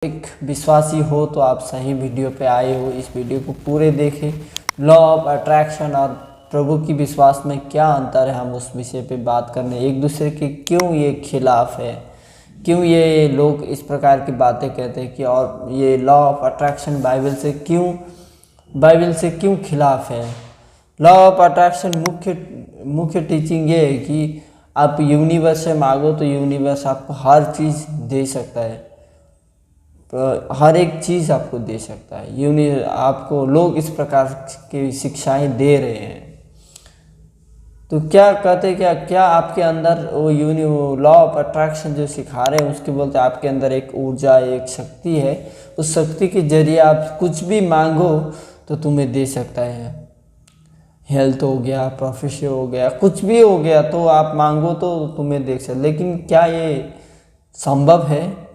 एक विश्वासी हो तो आप सही वीडियो पे आए हो। इस वीडियो को पूरे देखें। लॉ ऑफ अट्रैक्शन और प्रभु की विश्वास में क्या अंतर है, हम उस विषय पे बात करने, एक दूसरे के क्यों ये खिलाफ है, क्यों ये लोग इस प्रकार की बातें कहते हैं कि, और ये लॉ ऑफ अट्रैक्शन बाइबल से क्यों खिलाफ है। लॉ ऑफ अट्रैक्शन मुख्य टीचिंग ये है कि आप यूनिवर्स से मांगो तो यूनिवर्स आपको हर चीज़ दे सकता है, हर एक चीज़ आपको दे सकता है। आपको लोग इस प्रकार की शिक्षाएं दे रहे हैं। तो क्या कहते क्या आपके अंदर वो लॉ ऑफ अट्रैक्शन जो सिखा रहे हैं उसके बोलते हैं आपके अंदर एक ऊर्जा, एक शक्ति है। उस शक्ति के जरिए आप कुछ भी मांगो तो तुम्हें दे सकता है। हेल्थ हो गया, प्रोफेशन हो गया, कुछ भी हो गया, तो आप मांगो तो तुम्हें दे सकते। लेकिन क्या ये संभव है?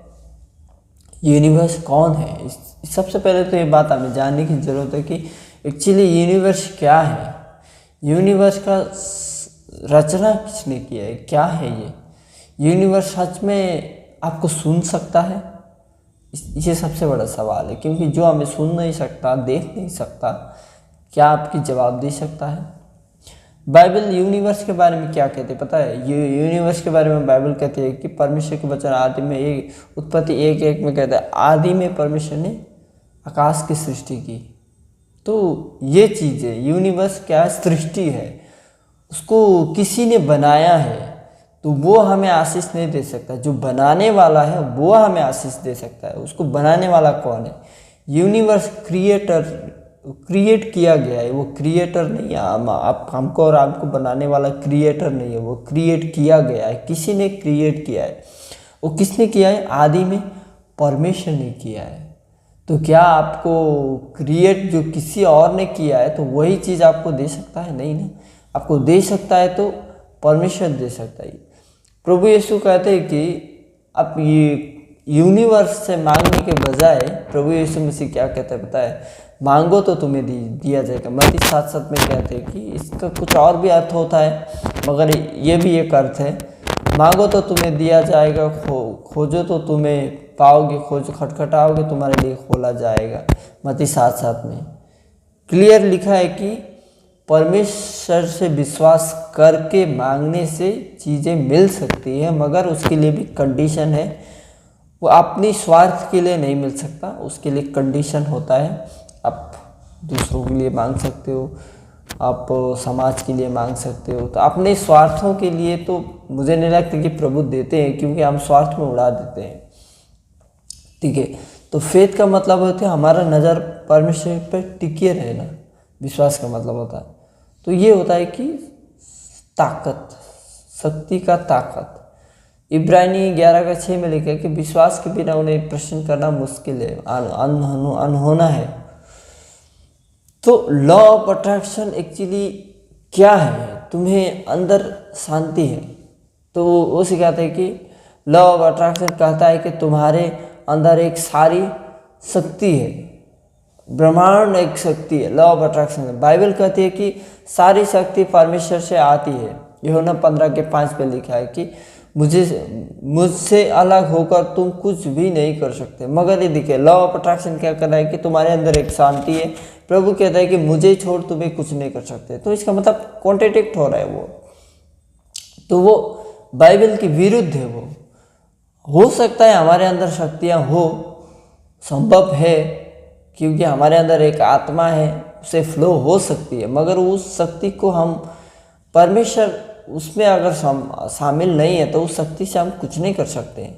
यूनिवर्स कौन है? सबसे पहले तो ये बात हमें जानने की ज़रूरत है कि एक्चुअली यूनिवर्स क्या है। यूनिवर्स का रचना किसने किया है, क्या है ये यूनिवर्स? सच में आपको सुन सकता है? ये सबसे बड़ा सवाल है, क्योंकि जो हमें सुन नहीं सकता, देख नहीं सकता, क्या आपकी जवाब दे सकता है? बाइबल यूनिवर्स के बारे में क्या कहते हैं पता है? यूनिवर्स के बारे में बाइबल कहती है कि परमेश्वर के वचन आदि में, एक उत्पत्ति 1:1 में कहता है, आदि में परमेश्वर ने आकाश की सृष्टि की। तो ये चीज़ है, यूनिवर्स क्या है? सृष्टि है, उसको किसी ने बनाया है, तो वो हमें आशीष नहीं दे सकता। जो बनाने वाला है वो हमें आशीष दे सकता है। उसको बनाने वाला कौन है? यूनिवर्स क्रिएट किया गया है, वो क्रिएटर नहीं है। आप हमको और आपको बनाने वाला क्रिएटर नहीं है, वो क्रिएट किया गया है, किसी ने क्रिएट किया है। वो किसने किया है? आदि में परमेश्वर ने किया है। तो क्या आपको क्रिएट जो किसी और ने किया है तो वही चीज़ आपको दे सकता है? नहीं ना। आपको दे सकता है तो परमेश्वर दे सकता है। प्रभु यीशु कहते हैं कि आप ये यूनिवर्स से मांगने के बजाय प्रभु यीशु मसीह क्या कहते हैं पता है? मांगो तो तुम्हें दिया जाएगा। मत्ती 7:7 में कहते हैं कि इसका कुछ और भी अर्थ होता है, मगर ये भी एक अर्थ है, मांगो तो तुम्हें दिया जाएगा, खोजो तो तुम्हें पाओगे, खटखटाओगे तुम्हारे लिए खोला जाएगा। मत्ती 7:7 में क्लियर लिखा है कि परमेश्वर से विश्वास करके मांगने से चीज़ें मिल सकती है, मगर उसके लिए भी कंडीशन है। वो अपनी स्वार्थ के लिए नहीं मिल सकता, उसके लिए कंडीशन होता है। आप दूसरों के लिए मांग सकते हो, आप समाज के लिए मांग सकते हो, तो अपने स्वार्थों के लिए तो मुझे नहीं लगता कि प्रभु देते हैं, क्योंकि हम स्वार्थ में उड़ा देते हैं। ठीक है, तो फेथ का मतलब होता है हमारा नज़र परमेश्वर पर टिके रहना। विश्वास का मतलब होता है, तो ये होता है कि ताकत, शक्ति का ताकत। इब्रानी 11:6 में लिखा है कि विश्वास के बिना उन्हें प्रश्न करना मुश्किल है, अनहोना है। तो लॉ ऑफ अट्रैक्शन एक्चुअली क्या है? तुम्हें अंदर शांति है, तो वो सिखाता है कि लॉ ऑफ अट्रैक्शन कहता है कि तुम्हारे अंदर एक सारी शक्ति है, ब्रह्मांड एक शक्ति है। लॉ ऑफ अट्रैक्शन बाइबल कहती है कि सारी शक्ति परमेश्वर से आती है। यूहन्ना 15:5 पे लिखा है कि मुझसे अलग होकर तुम कुछ भी नहीं कर सकते। मगर ये देखिए, लॉ ऑफ अट्रैक्शन क्या कर रहा है कि तुम्हारे अंदर एक शांति है। प्रभु कहता है कि मुझे छोड़ तुम्हें कुछ नहीं कर सकते, तो इसका मतलब कॉन्ट्रडिक्ट हो रहा है वो, तो वो बाइबल के विरुद्ध है। वो हो सकता है हमारे अंदर शक्तियाँ हो, संभव है, क्योंकि हमारे अंदर एक आत्मा है, उसे फ्लो हो सकती है, मगर उस शक्ति को हम परमेश्वर उसमें अगर शामिल नहीं है तो उस शक्ति से हम कुछ नहीं कर सकते।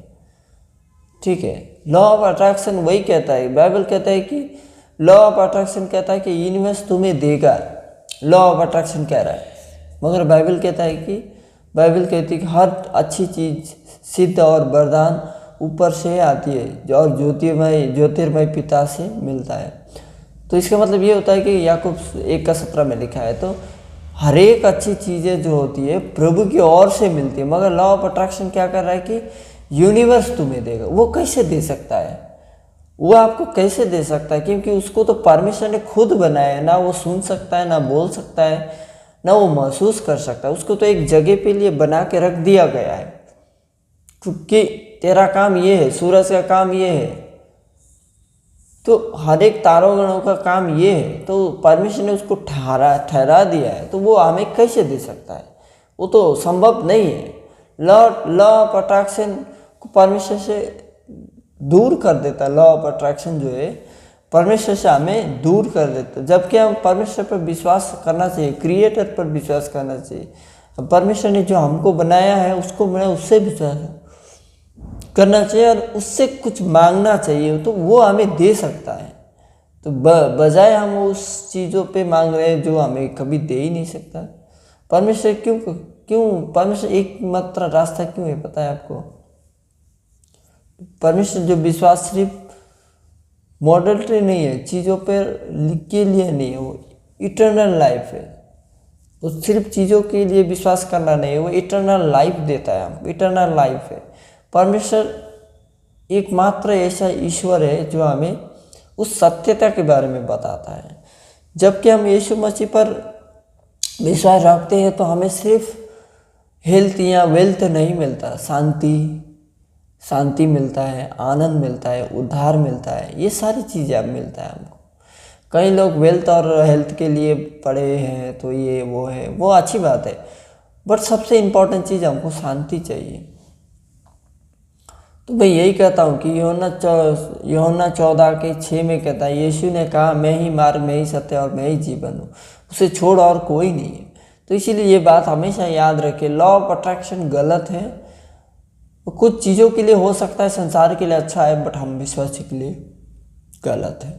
ठीक है, लॉ ऑफ अट्रैक्शन वही कहता है। बाइबल कहता है कि लॉ ऑफ अट्रैक्शन कहता है कि यूनिवर्स तुम्हें देगा। लॉ ऑफ अट्रैक्शन कह रहा है, मगर बाइबल कहता है कि बाइबल कहती है कि हर अच्छी चीज़, सिद्ध और वरदान ऊपर से आती है और ज्योतिर्मय पिता से मिलता है। तो इसका मतलब ये होता है कि याकूब 1:17 में लिखा है, तो हर एक अच्छी चीज़ें जो होती है प्रभु की ओर से मिलती है। मगर लॉ ऑफ अट्रैक्शन क्या कर रहा है कि यूनिवर्स तुम्हें देगा। वो कैसे दे सकता है? वो आपको कैसे दे सकता है? क्योंकि उसको तो परमेश्वर ने खुद बनाया है ना। वो सुन सकता है, ना बोल सकता है, ना वो महसूस कर सकता है। उसको तो एक जगह पे लिए बना के रख दिया गया है, क्योंकि तेरा काम ये है, सूरज का काम ये है, तो हर एक तारों गणों का काम ये है, तो परमेश्वर ने उसको ठहरा दिया है, तो वो हमें कैसे दे सकता है? वो तो संभव नहीं है। लॉ ऑफ अट्रैक्शन को परमेश्वर से दूर कर देता है। लॉ ऑफ अट्रैक्शन जो है परमेश्वर से हमें दूर कर देता है, जबकि हम परमेश्वर पर विश्वास करना चाहिए, क्रिएटर पर विश्वास करना चाहिए। परमेश्वर ने जो हमको बनाया है उसको बनाया, उससे विश्वास करना चाहिए और उससे कुछ मांगना चाहिए, तो वो हमें दे सकता है। तो बजाय हम उस चीज़ों पे मांग रहे हैं जो हमें कभी दे ही नहीं सकता। परमेश्वर क्यों परमेश्वर एकमात्र रास्ता क्यों है पता है आपको? परमेश्वर जो विश्वास सिर्फ मॉडलिटी नहीं है, चीज़ों पर के लिए नहीं है, वो इटर्नल लाइफ है। वो सिर्फ चीज़ों के लिए विश्वास करना नहीं है, वो इटर्नल लाइफ देता है हमको, इटर्नल लाइफ है। परमेश्वर एकमात्र ऐसा ईश्वर है जो हमें उस सत्यता के बारे में बताता है। जबकि हम यीशु मसीह पर विश्वास रखते हैं तो हमें सिर्फ हेल्थ या वेल्थ नहीं मिलता, शांति मिलता है, आनंद मिलता है, उद्धार मिलता है, ये सारी चीज़ें अब मिलता है हमको। कई लोग वेल्थ और हेल्थ के लिए पढ़े हैं तो ये वो है, वो अच्छी बात है, बट सबसे इम्पोर्टेंट चीज़ हमको शांति चाहिए। तो मैं यही कहता हूँ कि यूहन्ना 14:6 में कहता है, यीशु ने कहा मैं ही मार्ग, मैं ही सत्य और मैं ही जीवन हूँ, उसे छोड़ और कोई नहीं है। तो इसीलिए ये बात हमेशा याद रखें, लॉ ऑफ अट्रैक्शन गलत है। कुछ चीज़ों के लिए हो सकता है संसार के लिए अच्छा है, बट हम विश्वासी के लिए गलत है।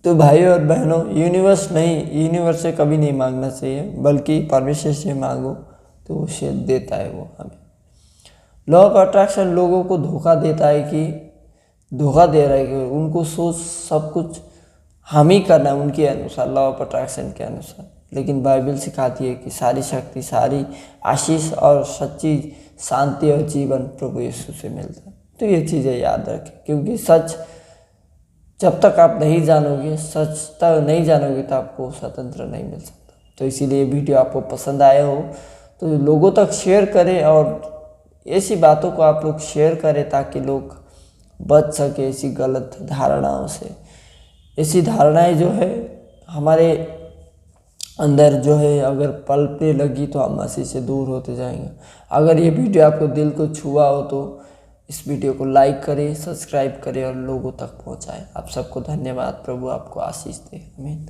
तो भाई और बहनों, यूनिवर्स से कभी नहीं मांगना चाहिए, बल्कि परमेश्वर से मांगो तो उसे देता है वो हमें। लॉ ऑफ अट्रैक्शन लोगों को धोखा दे रहा है कि उनको सोच सब कुछ हम ही करना है उनके अनुसार, लॉ ऑफ अट्रैक्शन के अनुसार। लेकिन बाइबल सिखाती है कि सारी शक्ति, सारी आशीष और सच्ची शांति और जीवन प्रभु यीशु से मिलता है। तो ये चीज़ें याद रखें, क्योंकि सच जब तक आप नहीं जानोगे, सच तक नहीं जानोगे तो आपको स्वतंत्र नहीं मिल सकता। तो इसीलिए वीडियो आपको पसंद आया हो तो लोगों तक शेयर करें, और ऐसी बातों को आप लोग शेयर करें ताकि लोग बच सके ऐसी गलत धारणाओं से। ऐसी धारणाएं जो है हमारे अंदर जो है अगर पलने लगी तो हम मसीह से दूर होते जाएंगे। अगर ये वीडियो आपको दिल को छुआ हो तो इस वीडियो को लाइक करें, सब्सक्राइब करें और लोगों तक पहुंचाएं। आप सबको धन्यवाद। प्रभु आपको आशीष दे। आमीन।